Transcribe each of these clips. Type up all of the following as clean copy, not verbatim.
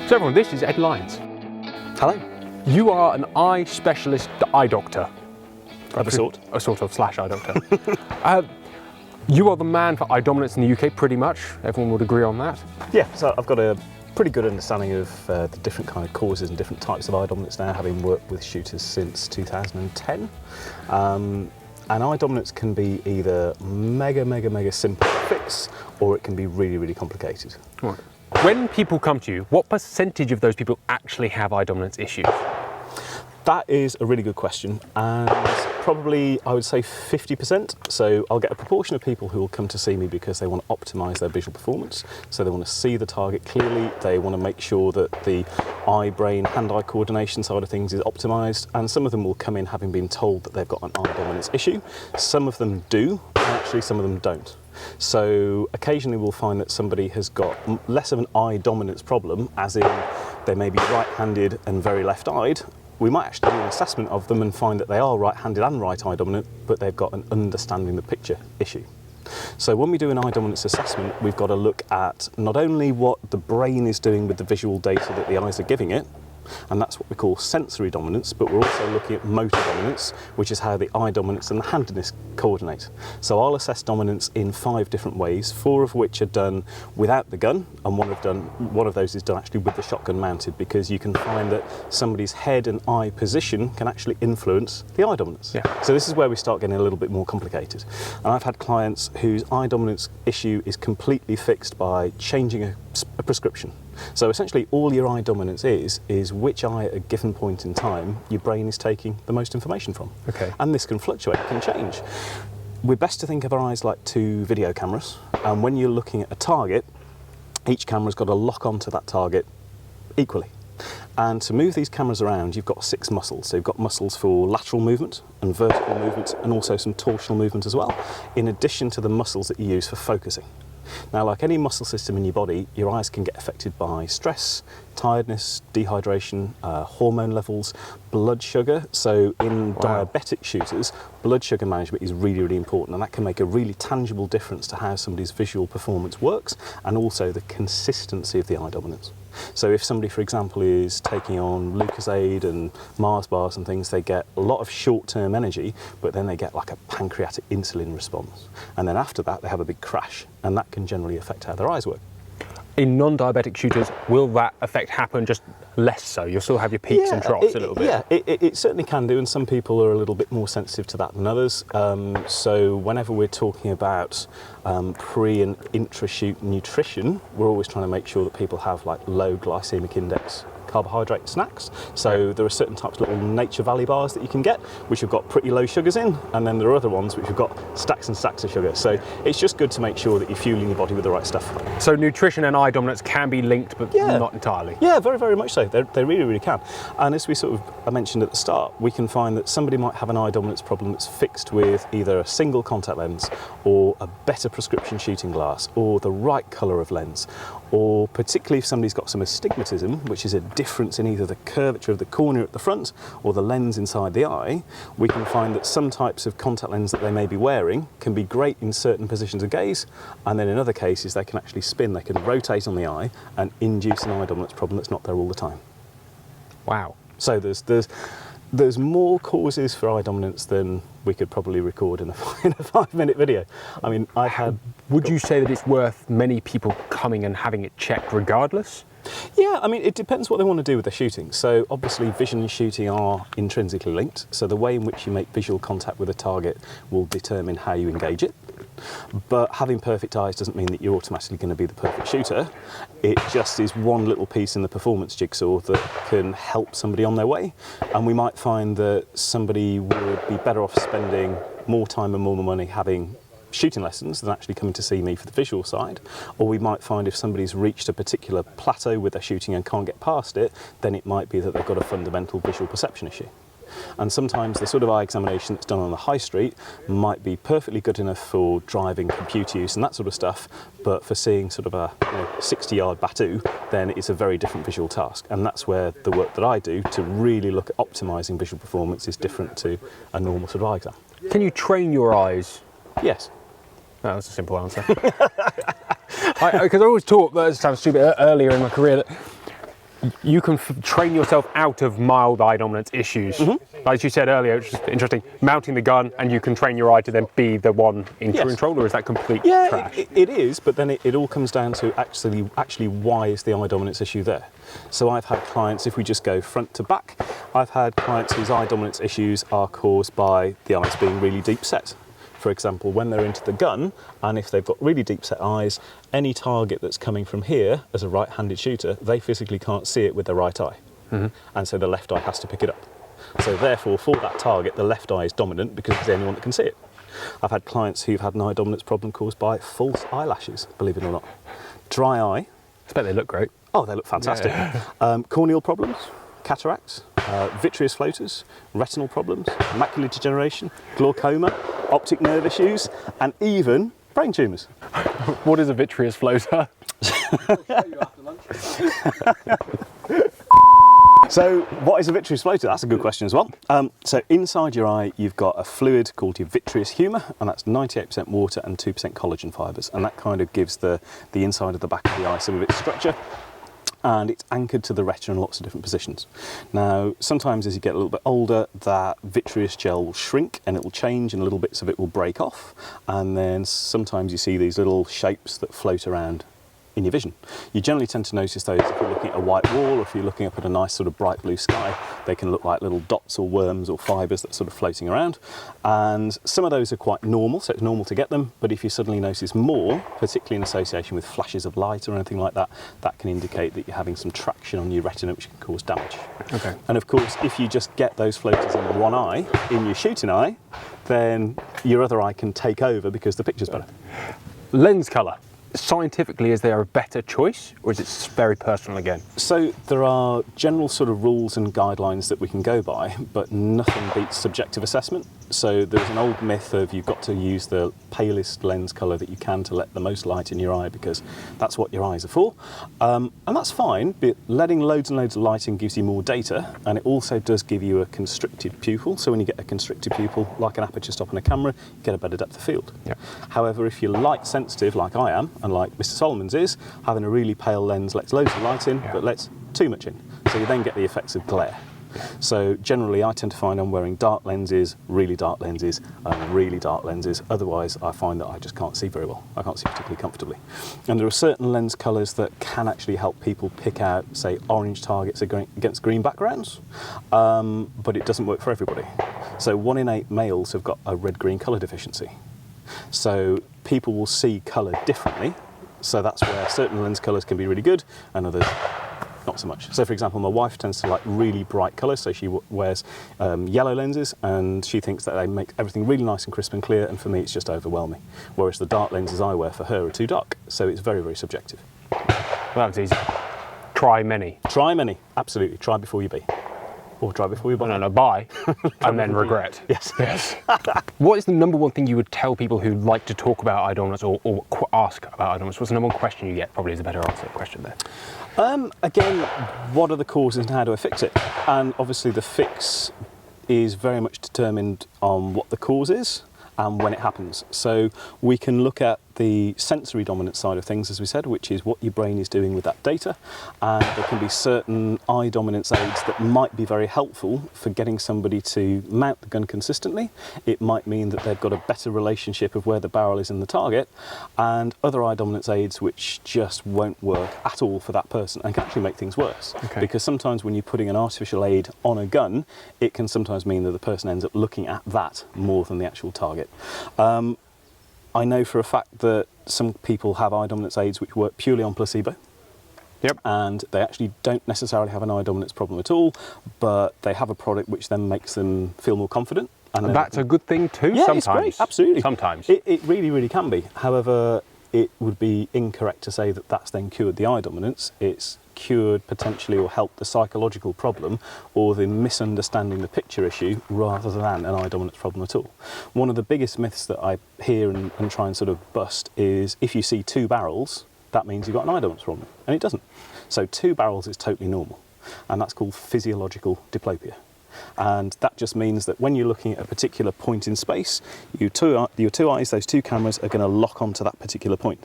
So everyone, this is Ed Lyons. Hello. You are an eye specialist eye doctor. Of a sort. A sort of slash eye doctor. You are the man for eye dominance in the UK, pretty much. Everyone would agree on that. Yeah, so I've got a pretty good understanding of the different kind of causes and different types of eye dominance now, having worked with shooters since 2010. And eye dominance can be either mega simple to fix, or it can be really complicated. Right. When people come to you, what percentage of those people actually have eye dominance issues? That is a really good question, and probably I would say 50%. So I'll get a proportion of people who will come to see me because they want to optimise their visual performance. So they want to see the target clearly, they want to make sure that the eye-brain, hand-eye coordination side of things is optimised, and some of them will come in having been told that they've got an eye dominance issue. Some of them do, and actually some of them don't. So occasionally we'll find that somebody has got less of an eye dominance problem, as in they may be right-handed and very left-eyed. We might actually do an assessment of them and find that they are right-handed and right eye dominant, but they've got an understanding the picture issue. So when we do an eye dominance assessment, we've got to look at not only what the brain is doing with the visual data that the eyes are giving it, and that's what we call sensory dominance, but we're also looking at motor dominance, which is how the eye dominance and the handedness coordinate. So I'll assess dominance in 5 different ways, 4 of which are done without the gun, and one of those is done actually with the shotgun mounted, because you can find that somebody's head and eye position can actually influence the eye dominance. Yeah. So this is where we start getting a little bit more complicated. And I've had clients whose eye dominance issue is completely fixed by changing a prescription. So essentially all your eye dominance is which eye at a given point in time your brain is taking the most information from. Okay. And this can fluctuate, can change. We're best to think of our eyes like 2 video cameras, and when you're looking at a target, each camera's got to lock onto that target equally. And to move these cameras around, you've got 6 muscles. So you've got muscles for lateral movement and vertical movement, and also some torsional movement as well, in addition to the muscles that you use for focusing. Now, like any muscle system in your body, your eyes can get affected by stress, tiredness, dehydration, hormone levels, blood sugar. So in diabetic shooters, blood sugar management is really important, and that can make a really tangible difference to how somebody's visual performance works, and also the consistency of the eye dominance. So if somebody, for example, is taking on Lucozade and Mars bars and things, they get a lot of short-term energy, but then they get like a pancreatic insulin response. And then after that, they have a big crash, and that can generally affect how their eyes work. In non-diabetic shooters, will that effect happen just less so? You'll still have your peaks and troughs a little bit? Yeah, it certainly can do, and some people are a little bit more sensitive to that than others. So whenever we're talking about pre and intra-shoot nutrition, we're always trying to make sure that people have like low glycemic index carbohydrate snacks. So there are certain types of little Nature Valley bars that you can get, which have got pretty low sugars in, and then there are other ones which have got stacks and stacks of sugar. So it's just good to make sure that you're fueling your body with the right stuff. So nutrition and eye dominance can be linked, but not entirely? Yeah, very much so. They really can. And as we I mentioned at the start, we can find that somebody might have an eye dominance problem that's fixed with either a single contact lens, or a better prescription shooting glass, or the right colour of lens, or particularly if somebody's got some astigmatism, which is a difference in either the curvature of the cornea at the front or the lens inside the eye, we can find that some types of contact lens that they may be wearing can be great in certain positions of gaze, and then in other cases they can actually spin, they can rotate on the eye and induce an eye dominance problem that's not there all the time. Wow. So there's more causes for eye dominance than we could probably record in a 5-minute video. I mean, Would you say that it's worth many people coming and having it checked regardless? Yeah, I mean, it depends what they want to do with their shooting. So obviously vision and shooting are intrinsically linked. So the way in which you make visual contact with a target will determine how you engage it. But having perfect eyes doesn't mean that you're automatically going to be the perfect shooter. It just is one little piece in the performance jigsaw that can help somebody on their way. And we might find that somebody would be better off spending more time and more money having shooting lessons than actually coming to see me for the visual side. Or we might find if somebody's reached a particular plateau with their shooting and can't get past it, then it might be that they've got a fundamental visual perception issue. And sometimes the sort of eye examination that's done on the high street might be perfectly good enough for driving, computer use and that sort of stuff, but for seeing sort of a 60-yard batu, then it's a very different visual task. And that's where the work that I do to really look at optimising visual performance is different to a normal sort of eye exam. Can you train your eyes? Yes. That was a simple answer. Because I always taught, that sounds stupid, earlier in my career, that you can train yourself out of mild eye dominance issues. Like you said earlier, it's just interesting, mounting the gun and you can train your eye to then be the one in control, or is that complete trash? It is, but then it all comes down to actually why is the eye dominance issue there? So I've had clients, if we just go front to back, I've had clients whose eye dominance issues are caused by the eyes being really deep set. For example, when they're into the gun, and if they've got really deep set eyes, any target that's coming from here as a right-handed shooter, they physically can't see it with their right eye. And so the left eye has to pick it up. So therefore, for that target, the left eye is dominant because it's the only one that can see it. I've had clients who've had an eye dominance problem caused by false eyelashes, believe it or not. Dry eye. I bet they look great. Oh, they look fantastic. Corneal problems, cataracts, vitreous floaters, retinal problems, macular degeneration, glaucoma, optic nerve issues, and even brain tumours. What is a vitreous floater? So what is a vitreous floater? That's a good question as well. So inside your eye, you've got a fluid called your vitreous humour, and that's 98% water and 2% collagen fibres. And that kind of gives the inside of the back of the eye some of its structure. And it's anchored to the retina in lots of different positions. Now, sometimes as you get a little bit older, that vitreous gel will shrink and it will change and little bits of it will break off. And then sometimes you see these little shapes that float around in your vision. You generally tend to notice those if you're looking at a white wall, or if you're looking up at a nice sort of bright blue sky. They can look like little dots or worms or fibres that are sort of floating around. And some of those are quite normal, so it's normal to get them. But if you suddenly notice more, particularly in association with flashes of light or anything like that, that can indicate that you're having some traction on your retina, which can cause damage. Okay. And of course, if you just get those floaters in one eye, in your shooting eye, then your other eye can take over because the picture's better. Lens colour. Scientifically, is there a better choice, or is it very personal again? So there are general sort of rules and guidelines that we can go by, but nothing beats subjective assessment. So there's an old myth of you've got to use the palest lens colour that you can to let the most light in your eye, because that's what your eyes are for. And that's fine, but letting loads and loads of light in gives you more data, and it also does give you a constricted pupil. So when you get a constricted pupil, like an aperture stop on a camera, you get a better depth of field. Yeah. However, if you're light sensitive, like I am, and like Mr. Solomon's is, having a really pale lens lets loads of light in, but lets too much in. So you then get the effects of glare. So generally I tend to find I'm wearing dark lenses, really dark lenses, and really dark lenses. Otherwise I find that I just can't see very well. I can't see particularly comfortably. And there are certain lens colours that can actually help people pick out, say, orange targets against green backgrounds, but it doesn't work for everybody. So 1 in 8 males have got a red-green colour deficiency. So people will see colour differently. So that's where certain lens colours can be really good and others not so much. So for example, my wife tends to like really bright colours, so she wears yellow lenses, and she thinks that they make everything really nice and crisp and clear, and for me it's just overwhelming. Whereas the dark lenses I wear for her are too dark, so it's very, very subjective. Well, that was easy. Try many. Try many, absolutely. Try before you be. Or try before you buy. No, buy, and then regret. Yes. Yes. What is the number one thing you would tell people who like to talk about eye dominance or ask about eye dominance? What's the number one question you get? Probably is a better answer question there. Again, what are the causes and how do I fix it? And obviously the fix is very much determined on what the cause is and when it happens. So we can look at the sensory dominant side of things, as we said, which is what your brain is doing with that data. And there can be certain eye dominance aids that might be very helpful for getting somebody to mount the gun consistently. It might mean that they've got a better relationship of where the barrel is in the target, and other eye dominance aids which just won't work at all for that person and can actually make things worse. Okay. Because sometimes when you're putting an artificial aid on a gun, it can sometimes mean that the person ends up looking at that more than the actual target. I know for a fact that some people have eye dominance aids which work purely on placebo. Yep. And they actually don't necessarily have an eye dominance problem at all, but they have a product which then makes them feel more confident. And that's a good thing too, yeah, sometimes. It's great, absolutely. Sometimes. It really, really can be. However, it would be incorrect to say that that's then cured the eye dominance. It's cured potentially or helped the psychological problem or the misunderstanding the picture issue rather than an eye dominance problem at all. One of the biggest myths that I hear and try and sort of bust is if you see 2 barrels, that means you've got an eye dominance problem, and it doesn't. So 2 barrels is totally normal, and that's called physiological diplopia. And that just means that when you're looking at a particular point in space, your two eyes, those 2 cameras, are going to lock onto that particular point.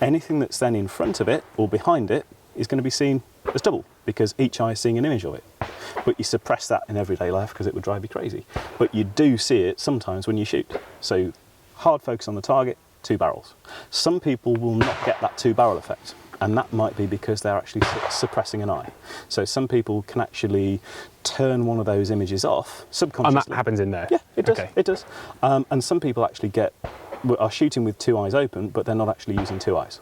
Anything that's then in front of it or behind it is going to be seen There's double, because each eye is seeing an image of it. But you suppress that in everyday life because it would drive you crazy. But you do see it sometimes when you shoot. So hard focus on the target, 2 barrels. Some people will not get that 2-barrel effect, and that might be because they're actually suppressing an eye. So some people can actually turn one of those images off subconsciously. And that happens in there? Yeah, it does. Okay. It does. And some people actually are shooting with 2 eyes open, but they're not actually using 2 eyes.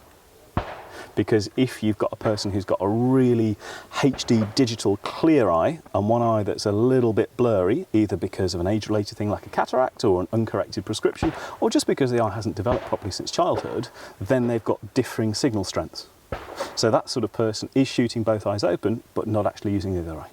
Because if you've got a person who's got a really HD digital clear eye and one eye that's a little bit blurry, either because of an age-related thing like a cataract or an uncorrected prescription, or just because the eye hasn't developed properly since childhood, then they've got differing signal strengths. So that sort of person is shooting both eyes open, but not actually using the other eye.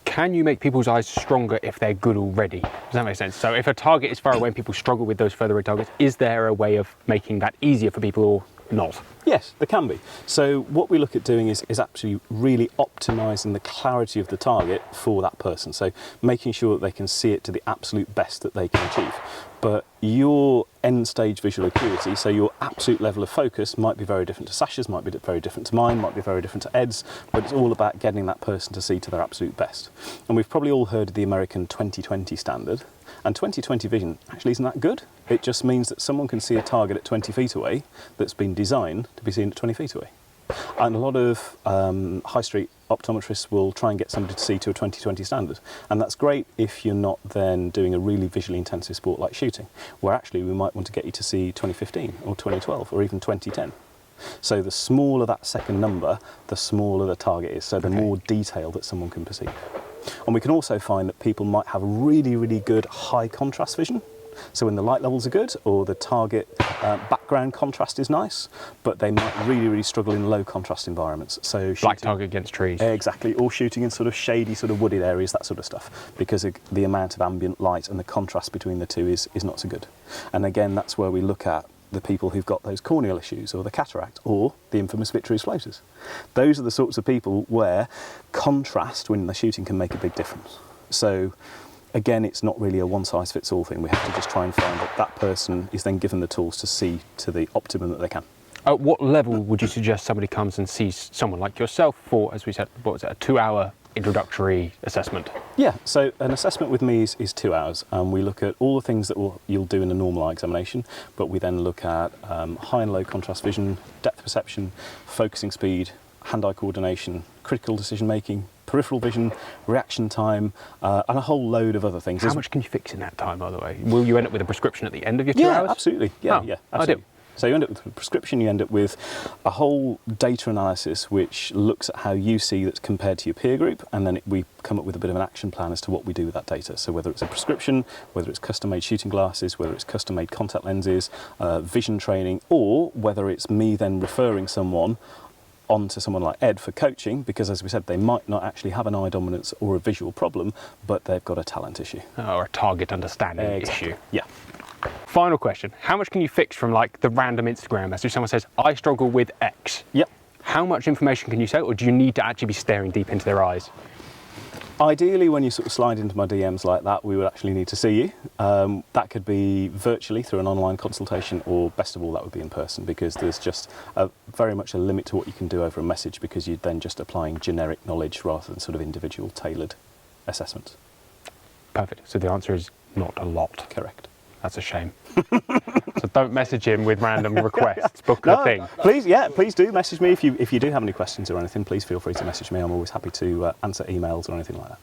Can you make people's eyes stronger if they're good already? Does that make sense? So if a target is far away and people struggle with those further away targets, is there a way of making that easier for people or not? Yes, there can be. So what we look at doing is actually really optimising the clarity of the target for that person. So making sure that they can see it to the absolute best that they can achieve. But your end stage visual acuity, so your absolute level of focus, might be very different to Sasha's, might be very different to mine, might be very different to Ed's, but it's all about getting that person to see to their absolute best. And we've probably all heard of the American 20/20 standard, and 20/20 vision actually isn't that good. It just means that someone can see a target at 20 feet away that's been designed to be seen at 20 feet away. And a lot of high street optometrists will try and get somebody to see to a 20/20 standard. And that's great if you're not then doing a really visually intensive sport like shooting, where actually we might want to get you to see 2015 or 2012 or even 2010. So the smaller that second number, the smaller the target is, so the more detail that someone can perceive. And we can also find that people might have really, really good high contrast vision. So when the light levels are good or the target background contrast is nice, but they might really, really struggle in low contrast environments. So Black target against trees. Exactly, or shooting in sort of shady, sort of wooded areas, that sort of stuff, because the amount of ambient light and the contrast between the two is not so good. And again, that's where we look at the people who've got those corneal issues or the cataract or the infamous vitreous floaters. Those are the sorts of people where contrast when they're shooting can make a big difference. So again, it's not really a one-size-fits-all thing. We have to just try and find that that person is then given the tools to see to the optimum that they can. At what level would you suggest somebody comes and sees someone like yourself for, as we said, what was it, a 2-hour introductory assessment? Yeah, so an assessment with me is 2 hours, and we look at all the things that you'll do in a normal eye examination, but we then look at high and low contrast vision, depth perception, focusing speed, hand-eye coordination, critical decision making, peripheral vision, reaction time, and a whole load of other things. How much can you fix in that time, by the way? Will you end up with a prescription at the end of your 2 hours? Yeah, absolutely. Yeah, Oh, yeah, absolutely. ideal. So you end up with a prescription, you end up with a whole data analysis which looks at how you see that's compared to your peer group, and then we come up with a bit of an action plan as to what we do with that data. So whether it's a prescription, whether it's custom-made shooting glasses, whether it's custom-made contact lenses, vision training, or whether it's me then referring someone onto someone like Ed for coaching, because as we said, they might not actually have an eye dominance or a visual problem, but they've got a talent issue. Or a target understanding issue. Yeah. Final question. How much can you fix from like the random Instagram message? Someone says, I struggle with X. Yep. How much information can you say, or do you need to actually be staring deep into their eyes? Ideally, when you sort of slide into my DMs like that, we would actually need to see you. That could be virtually through an online consultation, or best of all, that would be in person, because there's just very much a limit to what you can do over a message, because you're then just applying generic knowledge rather than sort of individual tailored assessments. Perfect. So the answer is not a lot. Correct. That's a shame. So don't message him with random requests. Book a thing. Please do message me if you do have any questions or anything. Please feel free to message me. I'm always happy to answer emails or anything like that.